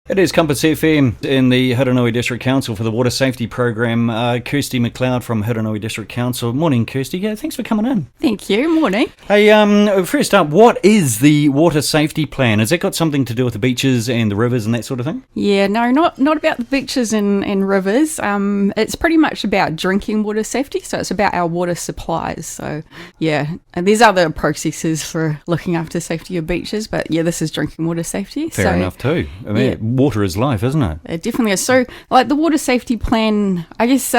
It is Compass FM in the Hiranui District Council for the Water Safety Program. Kirsty MacLeod from Hiranui District Council. Morning, Kirsty. Yeah, thanks for coming in. Thank you. Morning. Hey, first up, what is the Water Safety Plan? Has that got something to do with the beaches and the rivers and that sort of thing? Yeah, no, not about the beaches and rivers. It's pretty much about drinking water safety, so it's about our water supplies. So, yeah, and there's other processes for looking after safety of beaches, but yeah, this is drinking water safety. Fair enough too. I mean, water is life, isn't it? It definitely is. So, like the water safety plan, I guess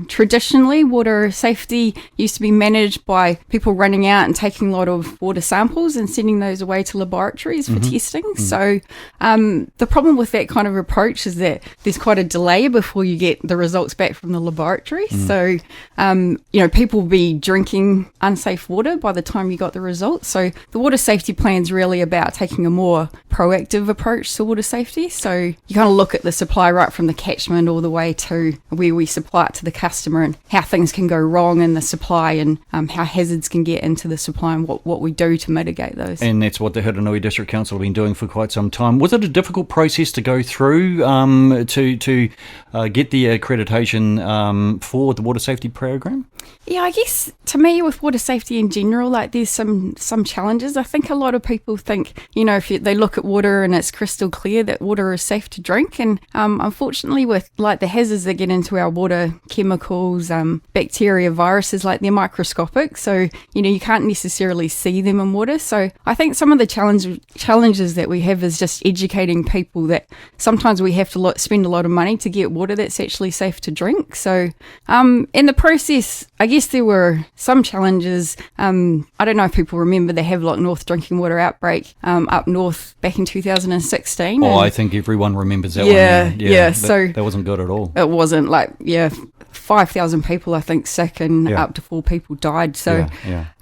traditionally water safety used to be managed by people running out and taking a lot of water samples and sending those away to laboratories for testing. So, the problem with that kind of approach is that there's quite a delay before you get the results back from the laboratory. So, people will be drinking unsafe water by the time you got the results. So, the water safety plan is really about taking a more proactive approach to water safety. So you kind of look at the supply right from the catchment all the way to where we supply it to the customer and how things can go wrong in the supply and how hazards can get into the supply and what we do to mitigate those. And that's what the Hiranui District Council have been doing for quite some time. Was it a difficult process to go through to get the accreditation for the water safety program? Yeah, I guess to me with water safety in general, like there's some challenges. I think a lot of people think, if they look at water and it's crystal clear that water is safe to drink, and unfortunately with like the hazards that get into our water, chemicals, bacteria, viruses, like they're microscopic, so you can't necessarily see them in water. So I think some of the challenges that we have is just educating people that sometimes we have to spend a lot of money to get water that's actually safe to drink. So in the process, I guess there were some challenges. I don't know if people remember the Havelock North drinking water outbreak up north back in 2016. Oh, I think everyone remembers that one. Yeah. So that wasn't good at all. It wasn't 5,000 people, I think, sick and up to 4 people died. So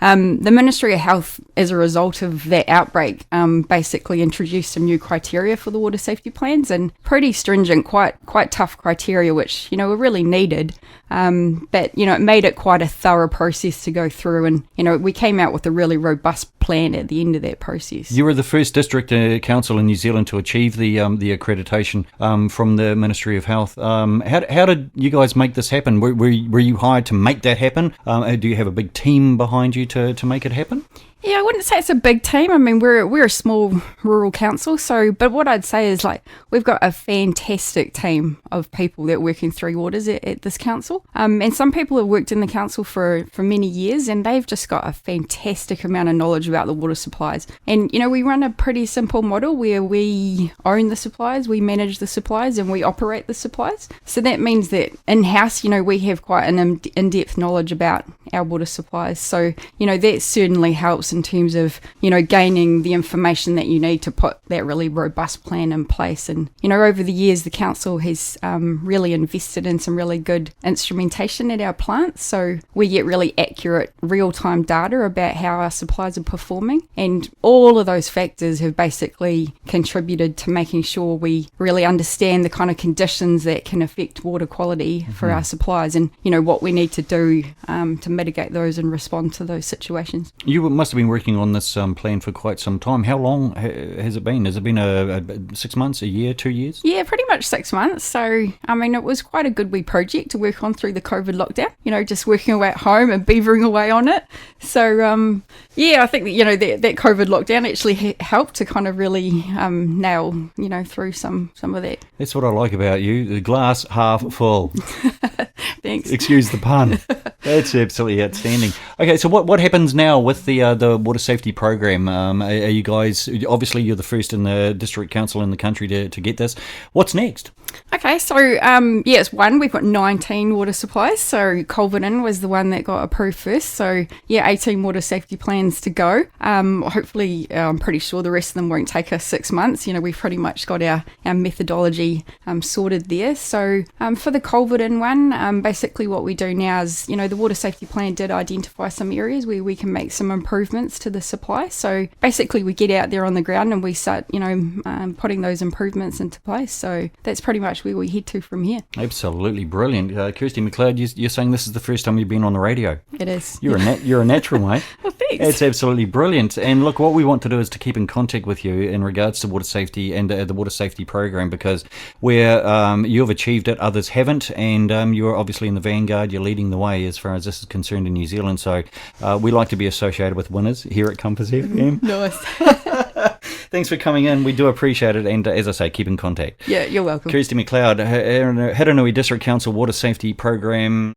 the Ministry of Health, as a result of that outbreak, basically introduced some new criteria for the water safety plans and pretty stringent, quite tough criteria, which, were really needed. But, it made it quite a thorough process to go through. And, we came out with a really robust plan at the end of that process. You were the first district council in New Zealand to achieve the accreditation from the Ministry of Health. How did you guys make this happen? Were you hired to make that happen? Do you have a big team behind you to make it happen? Yeah, I wouldn't say it's a big team. I mean, we're a small rural council, but what I'd say is we've got a fantastic team of people that work in Three Waters at this council. And some people have worked in the council for many years, and they've just got a fantastic amount of knowledge about the water supplies. And, we run a pretty simple model where we own the supplies, we manage the supplies, and we operate the supplies. So that means that in-house, we have quite an in-depth knowledge about our water supplies. So, that certainly helps in terms of, gaining the information that you need to put that really robust plan in place. And, over the years, the council has really invested in some really good instrumentation at our plants. So we get really accurate real-time data about how our supplies are performing. And all of those factors have basically contributed to making sure we really understand the kind of conditions that can affect water quality for our supplies and, what we need to do to mitigate those and respond to those situations. You must have been working on this plan for quite some time. How long has it been? Has it been a 6 months, a year, 2 years? Yeah, pretty much 6 months. So, I mean, it was quite a good wee project to work on through the COVID lockdown, just working away at home and beavering away on it. So, I think that, that COVID lockdown actually helped to kind of really nail, through some of that. That's what I like about you, the glass half full. Thanks. Excuse the pun. That's absolutely outstanding. Okay, so what happens now with the water safety program? Are you guys, obviously you're the first in the district council in the country to get this. What's next? Okay, so it's one. We've got 19 water supplies. So Culverden was the one that got approved first. So 18 water safety plans to go. Hopefully, I'm pretty sure the rest of them won't take us 6 months. We've pretty much got our methodology sorted there. So for the Culverden one, basically what we do now is, the water safety plan did identify some areas where we can make some improvements to the supply. So basically we get out there on the ground and we start, putting those improvements into place. So that's pretty much where where we head to from here. Absolutely brilliant. Kirsty MacLeod, you're saying this is the first time you've been on the radio. It is. You're a natural, mate. Well, thanks. It's absolutely brilliant. And look, what we want to do is to keep in contact with you in regards to water safety and the water safety program, because where you've achieved it, others haven't, and you're obviously in the vanguard. You're leading the way as far as this is concerned in New Zealand. So we like to be associated with winners here at Compass FM. Nice. Thanks for coming in. We do appreciate it. And as I say, keep in contact. Yeah, you're welcome. Kirsty MacLeod, Haranui District Council Water Safety Program